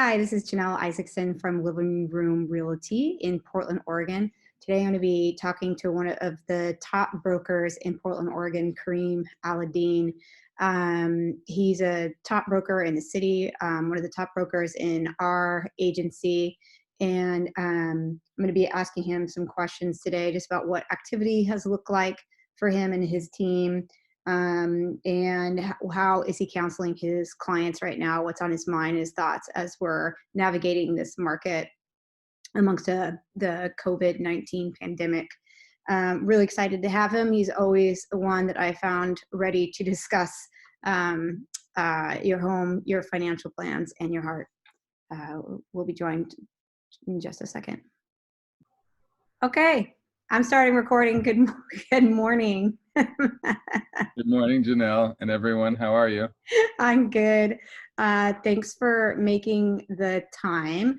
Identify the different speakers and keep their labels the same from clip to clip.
Speaker 1: Hi, this is Jenelle Isaacson from Living Room Realty in Portland, Oregon. Today I'm going to be talking to one of the top brokers in Portland, Oregon, Karim Alaeddine. He's a top broker in the city, one of the top brokers in our agency. And I'm going to be asking him some questions today just about what activity has looked like for him and his team, and how is he counseling his clients right now, what's on his mind, his thoughts as we're navigating this market amongst the COVID-19 pandemic. Really excited to have him. He's always the one that I found ready to discuss your home, your financial plans, and your heart. We'll be joined in just a second. Okay, I'm starting recording. Good morning.
Speaker 2: Good morning, Jenelle and everyone. How are you?
Speaker 1: I'm good. Thanks for making the time.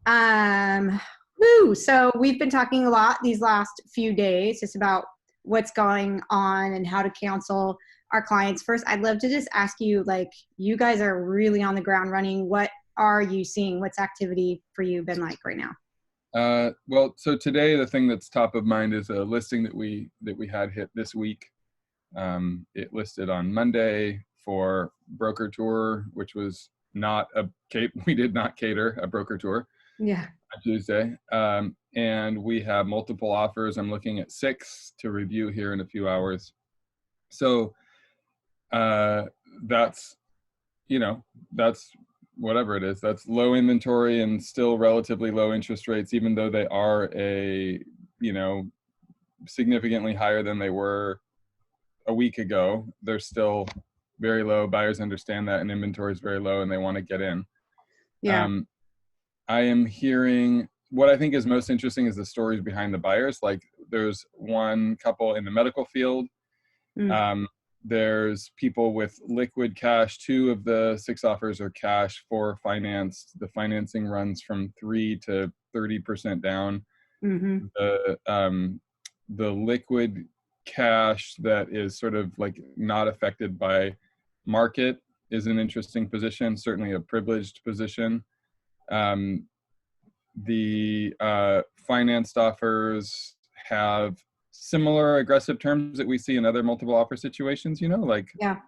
Speaker 1: So we've been talking a lot these last few days just about what's going on and how to counsel our clients. First, I'd love to just ask you, you guys are really on the ground running. What are you seeing? What's activity for you been like right now?
Speaker 2: Well, so today the thing that's top of mind is a listing that we had hit this week. It listed on Monday for broker tour, which was not we did not cater a broker tour.
Speaker 1: Yeah.
Speaker 2: On Tuesday. And we have multiple offers. I'm looking at 6 to review here in a few hours. So that's whatever it is. That's low inventory and still relatively low interest rates, even though they are significantly higher than they were a week ago. They're still very low. Buyers understand that, and inventory is very low, and they want to get in.
Speaker 1: Yeah.
Speaker 2: I am hearing what I think is most interesting is the stories behind the buyers. Like, there's one couple in the medical field. There's people with liquid cash. 2 of the 6 offers are cash, 4 financed. The financing runs from 3 to 30% down.
Speaker 1: Mm-hmm.
Speaker 2: The liquid cash that is sort of like not affected by market is an interesting position, certainly a privileged position. The financed offers have similar aggressive terms that we see in other multiple offer situations,
Speaker 1: Yeah.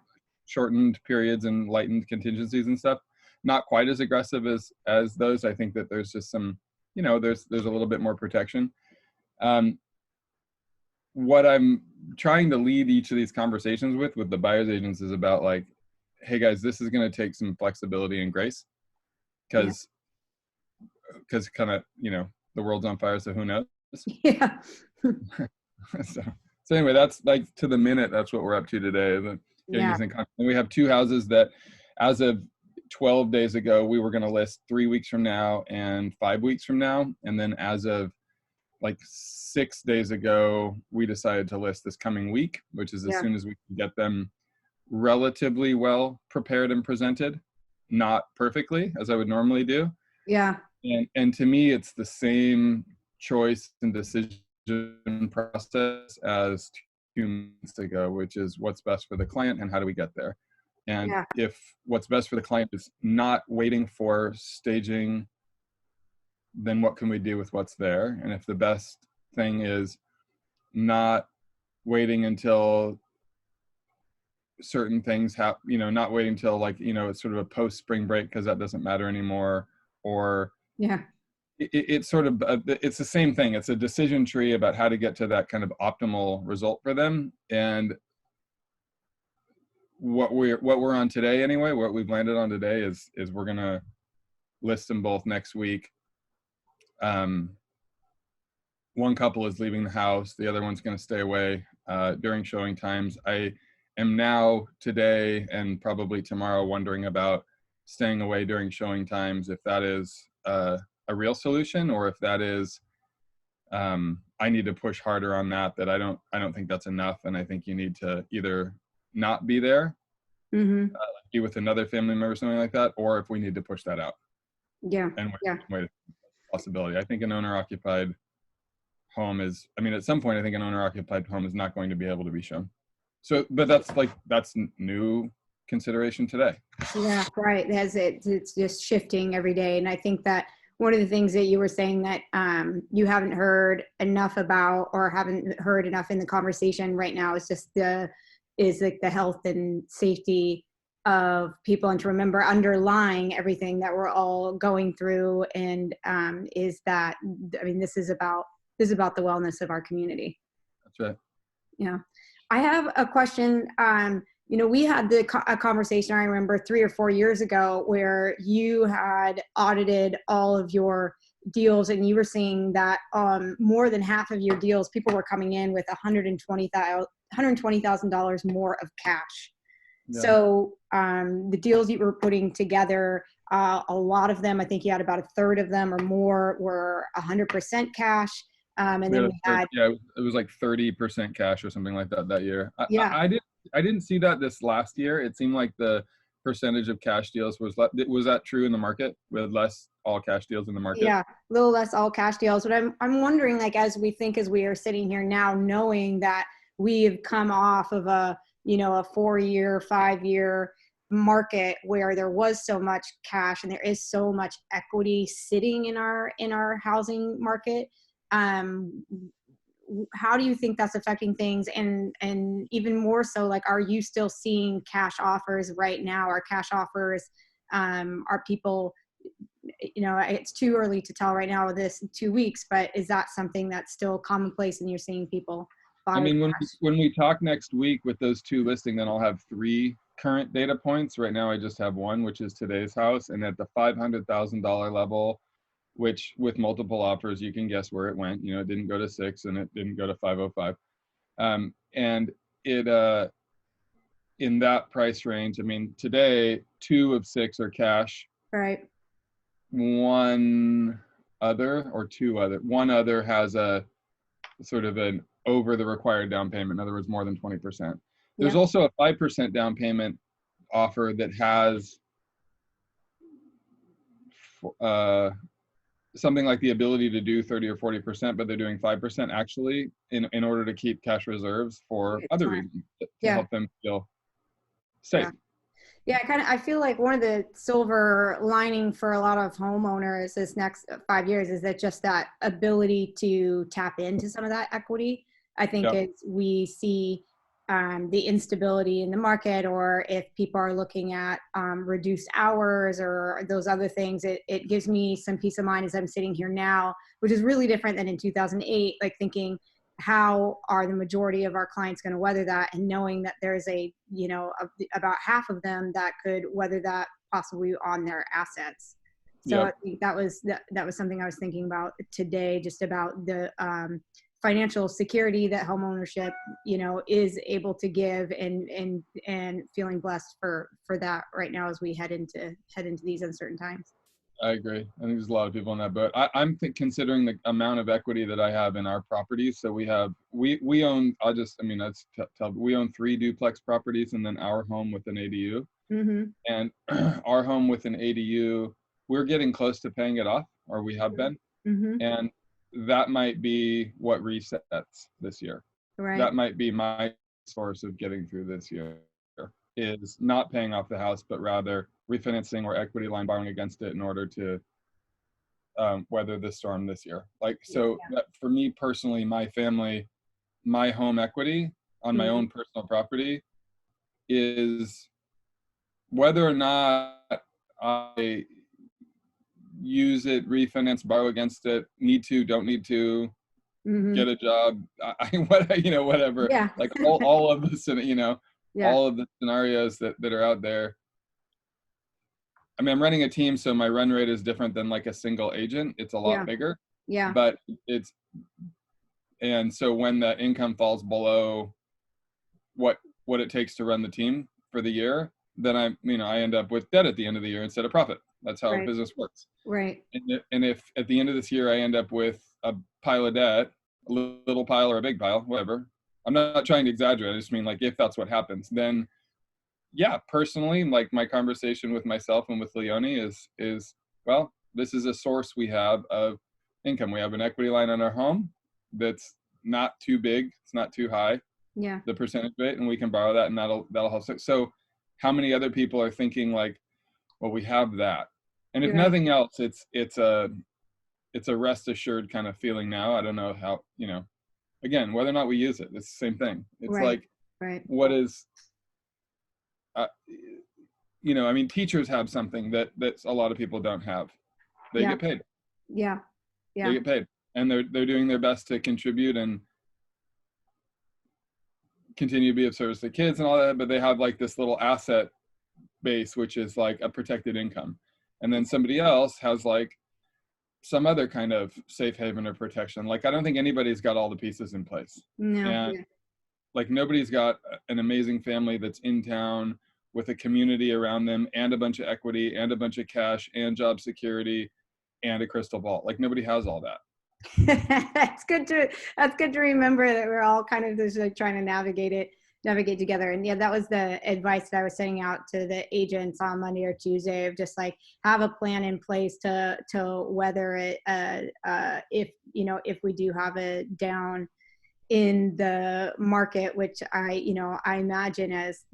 Speaker 2: shortened periods and lightened contingencies and stuff. Not quite as aggressive as those. I think that there's just some, there's a little bit more protection. What I'm trying to lead each of these conversations with the buyer's agents is about, like, hey guys, this is going to take some flexibility and grace because kind of, the world's on fire, so who knows?
Speaker 1: Yeah.
Speaker 2: so anyway, that's like to the minute, that's what we're up to today. And we have 2 houses that as of 12 days ago, we were going to list 3 weeks from now and 5 weeks from now. And then as of like 6 days ago, we decided to list this coming week, which is as soon as we can get them relatively well prepared and presented, not perfectly as I would normally do.
Speaker 1: Yeah.
Speaker 2: And to me, it's the same choice and decision process as 2 months ago, which is what's best for the client and how do we get there. And if what's best for the client is not waiting for staging, then what can we do with what's there? And if the best thing is not waiting until certain things happen, not waiting until it's sort of a post spring break because that doesn't matter anymore, or it's sort of it's the same thing. It's a decision tree about how to get to that kind of optimal result for them. And what we're on today anyway, what we've landed on today is we're gonna list them both next week. One couple is leaving the house, the other one's going to stay away during showing times. I am now today and probably tomorrow wondering about staying away during showing times, if that is a real solution, or if that is I need to push harder on that I don't think that's enough, and I think you need to either not be there, be with another family member, something like that, or if we need to push that out. And wait, possibility. I think an owner-occupied home is, at some point, I think an owner-occupied home is not going to be able to be shown. So, but that's new consideration today.
Speaker 1: Yeah, right. It's just shifting every day. And I think that one of the things that you were saying that you haven't heard enough about, or haven't heard enough in the conversation right now, is just is like the health and safety of people, and to remember underlying everything that we're all going through, and is that, I mean, this is about the wellness of our community.
Speaker 2: That's right.
Speaker 1: Yeah. I have a question. We had a conversation, I remember 3 or 4 years ago, where you had audited all of your deals, and you were seeing that more than half of your deals, people were coming in with $120,000 more of cash.
Speaker 2: Yeah.
Speaker 1: So the deals you were putting together, a lot of them, I think you had about a third of them or more, were 100% cash. And then we had,
Speaker 2: yeah, it was like 30% cash or something like that year.
Speaker 1: yeah.
Speaker 2: I didn't see that this last year. It seemed like the percentage of cash deals was that true in the market, with less all cash deals in the market?
Speaker 1: Yeah, a little less all cash deals. But I'm wondering, like, as we are sitting here now, knowing that we have come off of a 4-year, 5-year market where there was so much cash and there is so much equity sitting in our housing market. How do you think that's affecting things? And even more so, like, are you still seeing cash offers right now? Are cash offers, are people, it's too early to tell right now with this 2 weeks, but is that something that's still commonplace and you're seeing people buy?
Speaker 2: I mean,
Speaker 1: cash?
Speaker 2: when we talk next week with those 2 listing, then I'll have 3 current data points. Right now I just have 1, which is today's house, and at the $500,000 level, which with multiple offers, you can guess where it went. It didn't go to 6 and it didn't go to 505. And it, in that price range, I mean, today, 2 of 6 are cash.
Speaker 1: Right.
Speaker 2: One other has a sort of an over the required down payment. In other words, more than 20%. There's also a 5% down payment offer that has something like the ability to do 30 or 40%, but they're doing 5% actually in order to keep cash reserves for other reasons, to help them feel safe.
Speaker 1: Yeah, I feel like one of the silver lining for a lot of homeowners this next 5 years is that just that ability to tap into some of that equity. I think as we see the instability in the market, or if people are looking at reduced hours or those other things, it gives me some peace of mind as I'm sitting here now, which is really different than in 2008, like thinking, how are the majority of our clients going to weather that, and knowing that there's about half of them that could weather that possibly on their assets. So I think that was something I was thinking about today, just about the financial security that homeownership is able to give, and feeling blessed for that right now as we head into these uncertain times.
Speaker 2: I agree. I think there's a lot of people in that boat. I'm considering the amount of equity that I have in our properties. So we own, we own 3 duplex properties, and then our home with an ADU.
Speaker 1: Mm-hmm.
Speaker 2: And our home with an ADU, we're getting close to paying it off, or we have been.
Speaker 1: Mm-hmm.
Speaker 2: And that might be what resets this year.
Speaker 1: Right.
Speaker 2: That might be my source of getting through this year, is not paying off the house, but rather refinancing or equity line borrowing against it in order to weather the storm this year. That for me personally, my family, my home equity on my own personal property is, whether or not I use it, refinance, borrow against it, need to, don't need to, get a job, whatever.
Speaker 1: Yeah.
Speaker 2: Like all of this, all of the scenarios that are out there. I mean, I'm running a team, so my run rate is different than like a single agent. It's a lot bigger.
Speaker 1: Yeah.
Speaker 2: But and so when the income falls below what it takes to run the team for the year, then I end up with debt at the end of the year instead of profit. That's how business works.
Speaker 1: Right.
Speaker 2: And if at the end of this year I end up with a pile of debt, a little pile or a big pile, whatever. I'm not trying to exaggerate. I just mean, like, if that's what happens, then personally, like, my conversation with myself and with Leonie is, well, this is a source we have of income. We have an equity line on our home that's not too big. It's not too high.
Speaker 1: Yeah.
Speaker 2: The percentage rate, and we can borrow that, and that'll help. So how many other people are thinking like, well, we have that. And if
Speaker 1: You're right.
Speaker 2: nothing else, it's a rest assured kind of feeling now. I don't know how, again, whether or not we use it, it's the same thing. It's
Speaker 1: Right.
Speaker 2: like,
Speaker 1: Right.
Speaker 2: what is, uh, I mean, teachers have something that a lot of people don't have. They
Speaker 1: Yeah.
Speaker 2: get paid.
Speaker 1: Yeah.
Speaker 2: They
Speaker 1: Yeah.
Speaker 2: get paid, and they're doing their best to contribute and continue to be of service to kids and all that. But they have like this little asset base, which is like a protected income, and then somebody else has like some other kind of safe haven or protection. Like I don't think anybody's got all the pieces in place,
Speaker 1: No.
Speaker 2: and
Speaker 1: Yeah.
Speaker 2: like nobody's got an amazing family that's in town with a community around them and a bunch of equity and a bunch of cash and job security and a crystal ball. Like nobody has all that.
Speaker 1: That's good to remember that we're all kind of just like trying to navigate together. And yeah, that was the advice that I was sending out to the agents on Monday or Tuesday, of just like have a plan in place to weather it, if we do have a down in the market, which I imagine as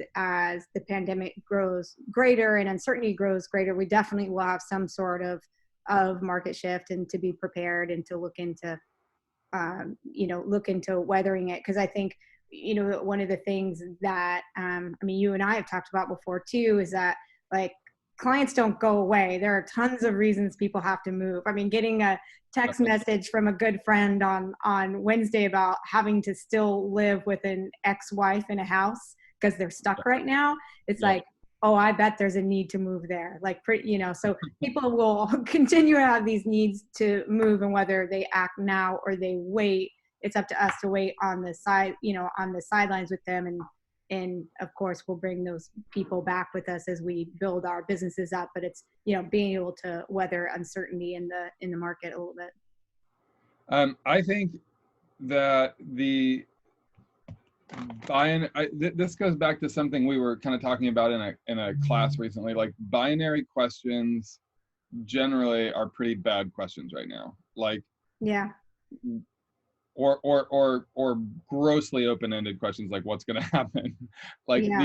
Speaker 1: the pandemic grows greater and uncertainty grows greater, we definitely will have some sort of market shift, and to be prepared and to look into weathering it. Because I think, one of the things that, I mean, you and I have talked about before too, is that like clients don't go away. There are tons of reasons people have to move. I mean, getting a text message from a good friend on Wednesday about having to still live with an ex-wife in a house because they're stuck right now. It's
Speaker 2: Yeah.
Speaker 1: like, oh, I bet there's a need to move there. Like, so people will continue to have these needs to move, and whether they act now or they wait, it's up to us to wait on the side, on the sidelines with them. And of course, we'll bring those people back with us as we build our businesses up. But it's, being able to weather uncertainty in the market a little bit.
Speaker 2: I think that the this goes back to something we were kind of talking about in a class recently. Like binary questions generally are pretty bad questions right now. Like,
Speaker 1: yeah,
Speaker 2: or grossly open-ended questions like what's going to happen. Like
Speaker 1: yeah,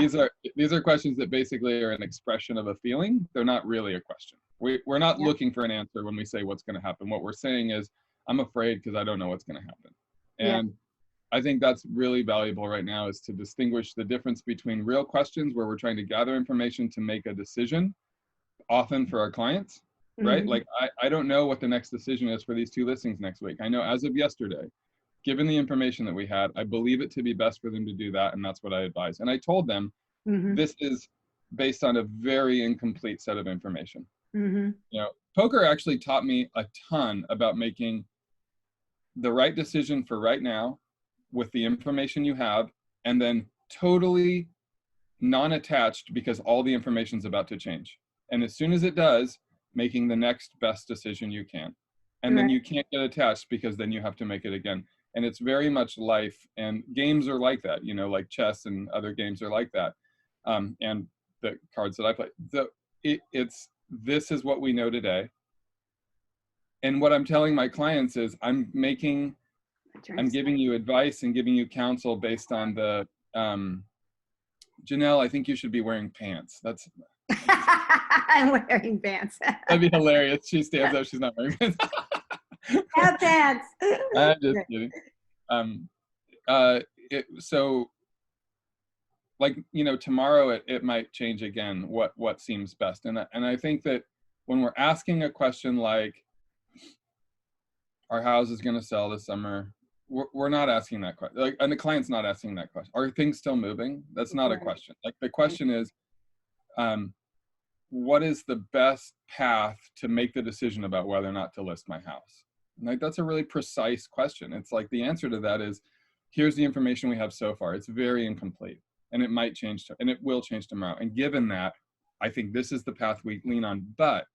Speaker 2: these are questions that basically are an expression of a feeling. They're not really a question. We're not
Speaker 1: yeah.
Speaker 2: looking for an answer when we say what's going to happen. What we're saying is, I'm afraid because I don't know what's going to happen.
Speaker 1: Yeah.
Speaker 2: And I think that's really valuable right now, is to distinguish the difference between real questions where we're trying to gather information to make a decision, often for our clients, right?
Speaker 1: Mm-hmm.
Speaker 2: Like I don't know what the next decision is for these 2 listings next week. I know as of yesterday, given the information that we had, I believe it to be best for them to do that, and that's what I advise. And I told them,
Speaker 1: Mm-hmm.
Speaker 2: this is based on a very incomplete set of information.
Speaker 1: Mm-hmm.
Speaker 2: Poker actually taught me a ton about making the right decision for right now with the information you have, and then totally non-attached because all the information's about to change. And as soon as it does, making the next best decision you can. And then
Speaker 1: Right.
Speaker 2: you can't get attached because then you have to make it again. And it's very much life, and games are like that, like chess and other games are like that. And the cards that I play, this is what we know today. And what I'm telling my clients is I'm giving you advice and giving you counsel based on the, Jenelle, I think you should be wearing pants. That's
Speaker 1: I'm wearing pants.
Speaker 2: That'd be hilarious. She stands up, she's not wearing pants.
Speaker 1: Have pants.
Speaker 2: I'm just kidding. So like, tomorrow it might change again what seems best. And I think that when we're asking a question like, our house is going to sell this summer, we're not asking that question. Like, and the client's not asking that question. Are things still moving? That's not a question. Like the question is, what is the best path to make the decision about whether or not to list my house? And like, that's a really precise question. It's like the answer to that is, here's the information we have so far. It's very incomplete, and it might change, and it will change tomorrow. And given that, I think this is the path we lean on. But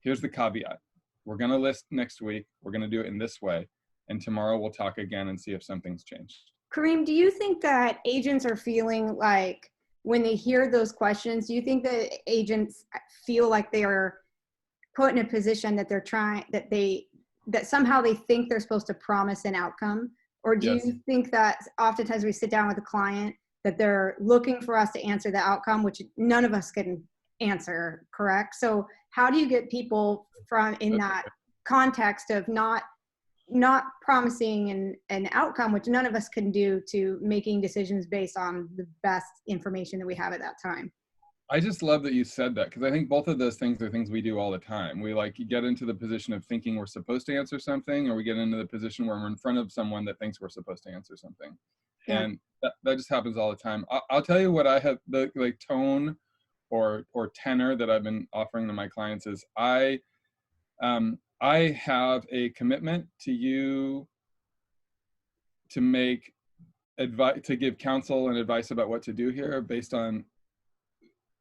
Speaker 2: here's the caveat. We're going to list next week. We're going to do it in this way. And tomorrow we'll talk again and see if something's changed.
Speaker 1: Karim, do you think that agents are feeling like, when they hear those questions, do you think that agents feel like they are put in a position that that somehow they think they're supposed to promise an outcome? Or do
Speaker 2: Yes.
Speaker 1: you think that oftentimes we sit down with a client that they're looking for us to answer the outcome, which none of us can answer, correct? So how do you get people from in that context of not promising an outcome, which none of us can do, to making decisions based on the best information that we have at that time?
Speaker 2: I just love that you said that, because I think both of those things are things we do all the time. We like get into the position of thinking we're supposed to answer something, or we get into the position where we're in front of someone that thinks we're supposed to answer something.
Speaker 1: Yeah.
Speaker 2: And that just happens all the time. I'll tell you what I have, the like tone or tenor that I've been offering to my clients is I have a commitment to you to make advice, to give counsel and advice about what to do here based on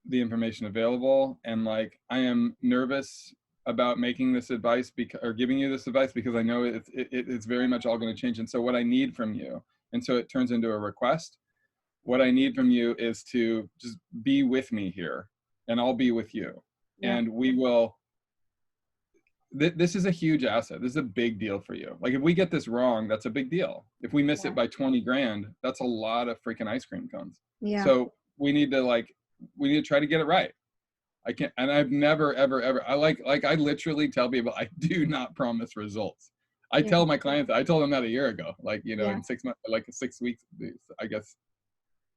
Speaker 2: the information available. And like, I am nervous about making this advice or giving you this advice because I know it's very much all going to change. And so what I need from you, and so it turns into a request. What I need from you is to just be with me here, and I'll be with you.
Speaker 1: Yeah.
Speaker 2: And we will, this is a huge asset. This is a big deal for you. Like if we get this wrong, that's a big deal. If we miss it by 20 grand, that's a lot of freaking ice cream cones.
Speaker 1: Yeah.
Speaker 2: So we need to try to get it right. I can't, and I've never, ever, I I literally tell people, I do not promise results. I tell my clients, I told them that a year ago, like, you know, in 6 months, like 6 weeks, I guess.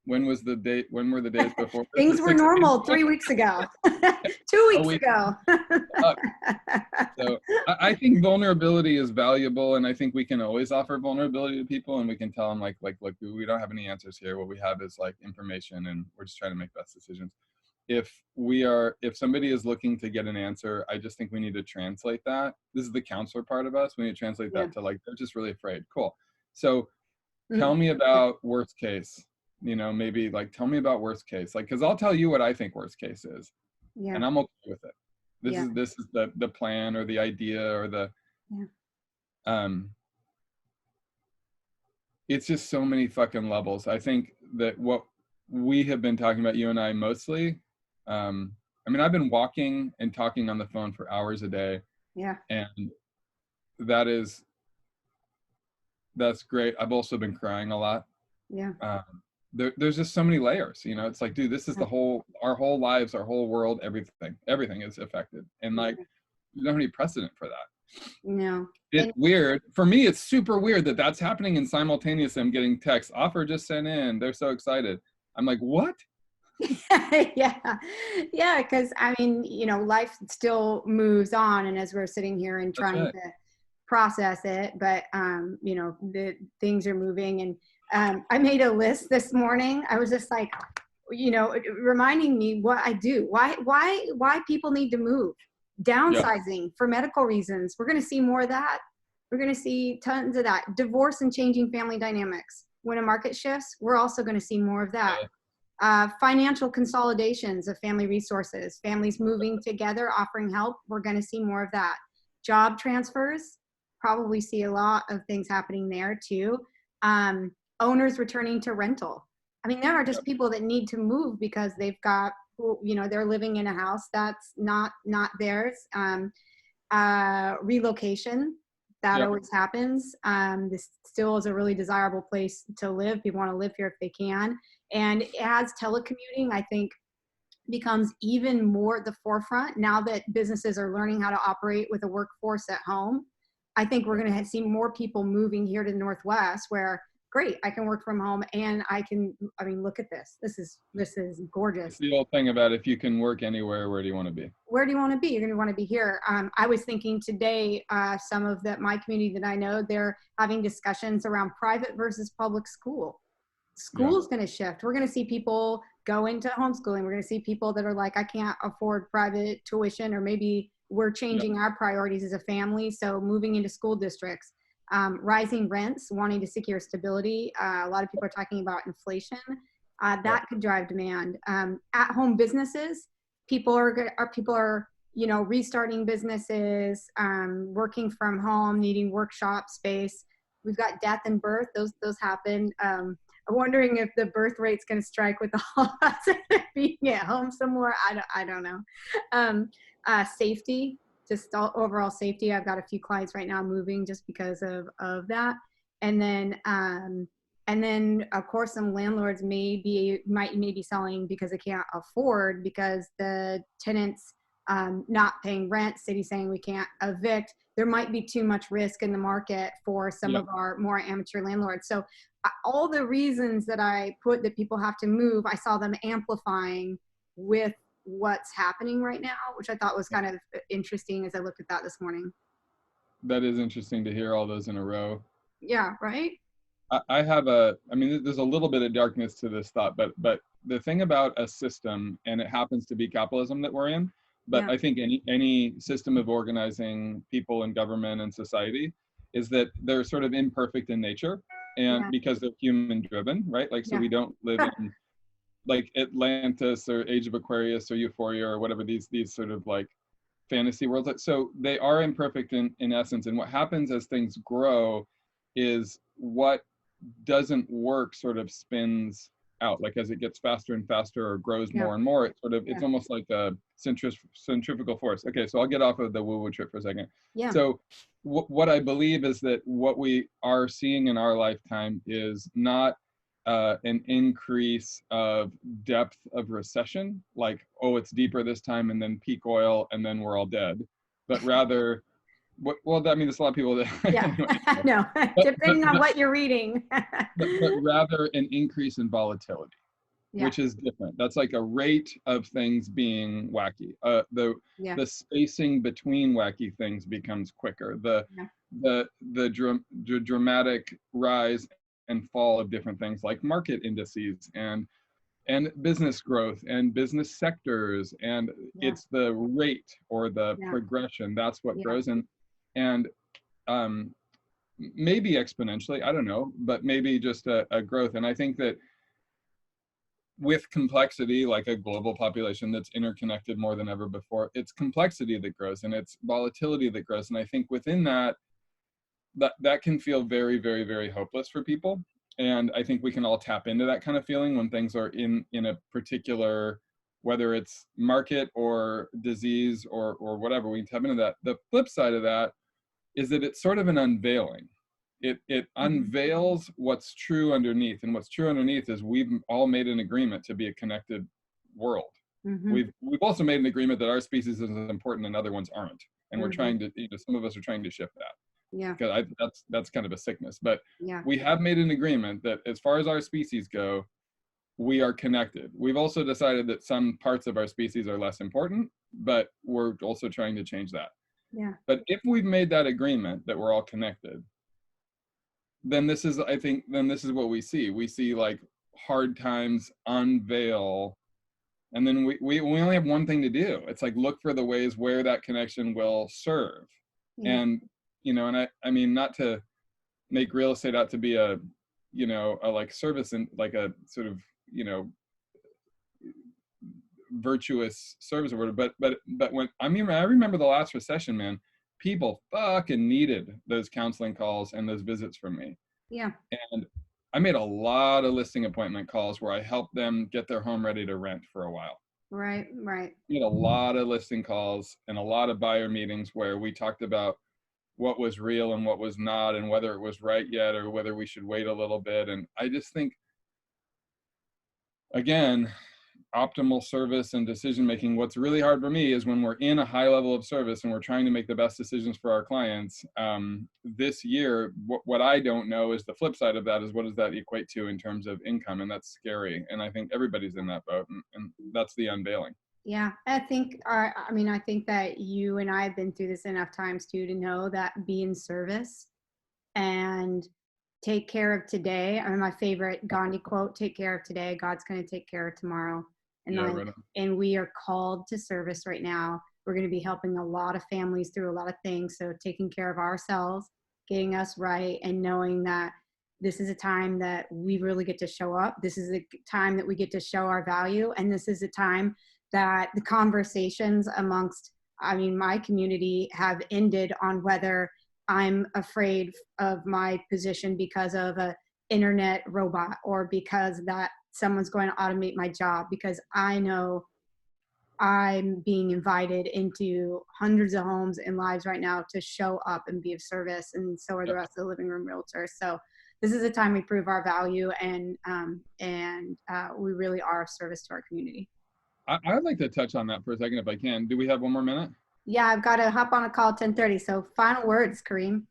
Speaker 2: When was the date? When were the days before?
Speaker 1: Things were normal 3 weeks ago, 2 weeks ago.
Speaker 2: So I think vulnerability is valuable, and I think we can always offer vulnerability to people, and we can tell them like, look, we don't have any answers here. What we have is like information, and we're just trying to make best decisions. If somebody is looking to get an answer, I just think we need to translate that. This is the counselor part of us. We need to translate that to like, they're just really afraid. Cool. So tell me about worst case. You know, maybe like, tell me about worst case, like, because I'll tell you what I think worst case is, and I'm okay with it. This is the plan or the idea or the it's just so many fucking levels. I think that what we have been talking about, you and I mostly, I mean, I've been walking and talking on the phone for hours a day.
Speaker 1: Yeah.
Speaker 2: And that's great. I've also been crying a lot.
Speaker 1: Yeah.
Speaker 2: There's just so many layers, you know. It's like, dude, this is our whole lives, our whole world, everything is affected, and like, there's not any precedent for that.
Speaker 1: No.
Speaker 2: It's weird for me. It's super weird that that's happening, and simultaneously I'm getting texts, offer just sent in, they're so excited. I'm like, what?
Speaker 1: Yeah, because I mean, you know, life still moves on, and as we're sitting here and trying to process it, but you know, the things are moving. And I made a list this morning. I was just like, you know, reminding me what I do, why people need to move, downsizing for medical reasons. We're going to see more of that. We're going to see tons of that. Divorce and changing family dynamics. When a market shifts, we're also going to see more of that. Financial consolidations of family resources, families moving together, offering help. We're going to see more of that. Job transfers, probably see a lot of things happening there too. Owners returning to rental. I mean, there are just people that need to move because they've got, you know, they're living in a house that's not theirs. Relocation, that always happens. This still is a really desirable place to live. People want to live here if they can. And as telecommuting, I think, becomes even more at the forefront now that businesses are learning how to operate with a workforce at home. I think we're going to see more people moving here to the Northwest where, great, I can work from home and I mean, look at this. This is gorgeous.
Speaker 2: It's the old thing about if you can work anywhere, where do you want to be? Where
Speaker 1: do you want to be? You're going to want to be here. I was thinking today, some of my community that I know, they're having discussions around private versus public school. School's going to shift. We're going to see people go into homeschooling. We're going to see people that are like, I can't afford private tuition, or maybe we're changing our priorities as a family. So moving into school districts, rising rents, wanting to secure stability. A lot of people are talking about inflation. That could drive demand. At-home businesses, people are, you know, restarting businesses, working from home, needing workshop space. We've got death and birth. Those happen. I'm wondering if the birth rate's going to strike with all of us being at home somewhere. I don't know. Safety, just overall safety. I've got a few clients right now moving just because of that. And then And then of course some landlords might be selling because they can't afford, because the tenants not paying rent, city saying we can't evict. There might be too much risk in the market for some
Speaker 2: Yep.
Speaker 1: of our more amateur landlords. So all the reasons that I put that people have to move, I saw them amplifying with what's happening right now, which I thought was kind of interesting as I looked at that this morning.
Speaker 2: That is interesting to hear all those in a row.
Speaker 1: Yeah, right?
Speaker 2: I mean, there's a little bit of darkness to this thought, but the thing about a system, and it happens to be capitalism that we're in, but
Speaker 1: Yeah,
Speaker 2: I think any system of organizing people and government and society is that they're sort of imperfect in nature, and
Speaker 1: yeah,
Speaker 2: because they're human driven, right? Like, so
Speaker 1: yeah,
Speaker 2: we don't live in like Atlantis or Age of Aquarius or Euphoria or whatever these sort of like fantasy worlds. So they are imperfect in essence, and what happens as things grow is what doesn't work sort of spins out, like as it gets faster and faster or grows
Speaker 1: yeah,
Speaker 2: more and more, it's
Speaker 1: yeah,
Speaker 2: almost like a centrifugal force. Okay, so I'll get off of the woo-woo trip for a second.
Speaker 1: yeah,
Speaker 2: So what I believe is that what we are seeing in our lifetime is not an increase of depth of recession, like, oh, it's deeper this time and then peak oil and then we're all dead, but rather, well, I mean, there's a lot of people that
Speaker 1: yeah.
Speaker 2: anyway,
Speaker 1: No,
Speaker 2: but, but,
Speaker 1: depending on
Speaker 2: but
Speaker 1: what you're reading.
Speaker 2: but rather an increase in volatility,
Speaker 1: Yeah,
Speaker 2: which is different. That's like a rate of things being wacky.
Speaker 1: yeah,
Speaker 2: The spacing between wacky things becomes quicker.
Speaker 1: yeah,
Speaker 2: The dramatic rise and fall of different things like market indices and business growth and business sectors, and
Speaker 1: yeah,
Speaker 2: it's the rate or the
Speaker 1: yeah,
Speaker 2: progression that's what
Speaker 1: yeah,
Speaker 2: grows. And um, maybe exponentially, I don't know, but maybe just a growth. And I think that with complexity, like a global population that's interconnected more than ever before, it's complexity that grows and it's volatility that grows. And I think within that can feel very, very, very hopeless for people. And I think we can all tap into that kind of feeling when things are in a particular, whether it's market or disease or whatever, we can tap into that. The flip side of that is that it's sort of an unveiling. It
Speaker 1: mhm,
Speaker 2: unveils what's true underneath, and what's true underneath is we've all made an agreement to be a connected world.
Speaker 1: mhm,
Speaker 2: We've also made an agreement that our species is important and other ones aren't, and we're
Speaker 1: mhm.
Speaker 2: trying to, some of us are trying to shift that,
Speaker 1: Yeah,
Speaker 2: because that's kind of a sickness. But
Speaker 1: yeah,
Speaker 2: we have made an agreement that as far as our species go, we are connected. We've also decided that some parts of our species are less important, but we're also trying to change that.
Speaker 1: yeah,
Speaker 2: But if we've made that agreement that we're all connected, then this is, I think, then this is what we see. We see like hard times unveil, and then we only have one thing to do. It's like look for the ways where that connection will serve.
Speaker 1: yeah,
Speaker 2: And and I mean, not to make real estate out to be a a like service and like a sort of virtuous service or whatever, but when I remember the last recession, man, people fucking needed those counseling calls and those visits from me.
Speaker 1: yeah.
Speaker 2: And I made a lot of listing appointment calls where I helped them get their home ready to rent for a while.
Speaker 1: Right, right.
Speaker 2: We had a lot of listing calls and a lot of buyer meetings where we talked about what was real and what was not, and whether it was right yet or whether we should wait a little bit. And I just think, again, optimal service and decision making, what's really hard for me is when we're in a high level of service and we're trying to make the best decisions for our clients. This year, what I don't know is the flip side of that is what does that equate to in terms of income, and that's scary. And I think everybody's in that boat, and that's the unveiling.
Speaker 1: Yeah, I think, I mean, I think that you and I have been through this enough times too to know that be in service and take care of today. I mean, my favorite Gandhi quote, take care of today, God's going to take care of tomorrow. And
Speaker 2: Yeah,
Speaker 1: like,
Speaker 2: right on.
Speaker 1: and we are called to service right now. We're going to be helping a lot of families through a lot of things. So taking care of ourselves, getting us right, and knowing that this is a time that we really get to show up. This is a time that we get to show our value. And this is a time that the conversations amongst, I mean, my community have ended on whether I'm afraid of my position because of a internet robot or because that someone's going to automate my job, because I know I'm being invited into hundreds of homes and lives right now to show up and be of service, and so are the
Speaker 2: Yep.
Speaker 1: rest of the living room realtors. So this is a time we prove our value, and we really are of service to our community.
Speaker 2: I'd like to touch on that for a second if I can. Do we have 1 more minute?
Speaker 1: Yeah, I've got to hop on a call at 10:30. So final words, Karim.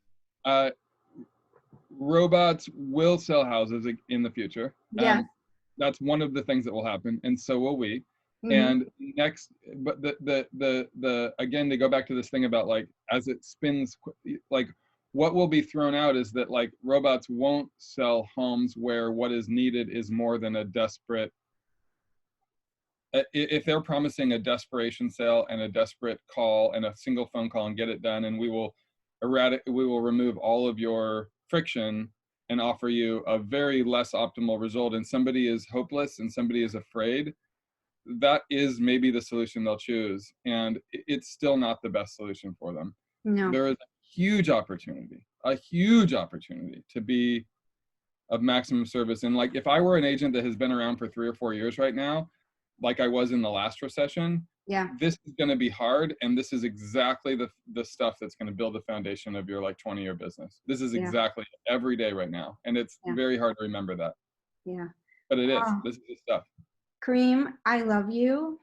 Speaker 2: Robots will sell houses in the future.
Speaker 1: Yes.
Speaker 2: That's one of the things that will happen, and so will we.
Speaker 1: Mm-hmm.
Speaker 2: And next, but the again, to go back to this thing about like as it spins, like what will be thrown out is that like robots won't sell homes where what is needed is more than a desperate. If they're promising a desperation sale and a desperate call and a single phone call and get it done, and we will remove all of your friction and offer you a very less optimal result, and somebody is hopeless and somebody is afraid, that is maybe the solution they'll choose, and it's still not the best solution for them.
Speaker 1: No.
Speaker 2: There is a huge opportunity to be of maximum service. And like if I were an agent that has been around for 3 or 4 years right now, like I was in the last recession,
Speaker 1: yeah,
Speaker 2: this is going to be hard, and this is exactly the stuff that's going to build the foundation of your like 20-year business. This is exactly every day right now, and it's very hard to remember that.
Speaker 1: Yeah,
Speaker 2: but it is. This is the stuff.
Speaker 1: Karim, I love you.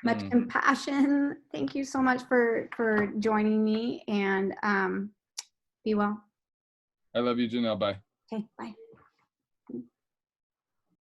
Speaker 1: Much compassion. Thank you so much for joining me, and be well.
Speaker 2: I love you, Jenelle. Bye.
Speaker 1: Okay, bye.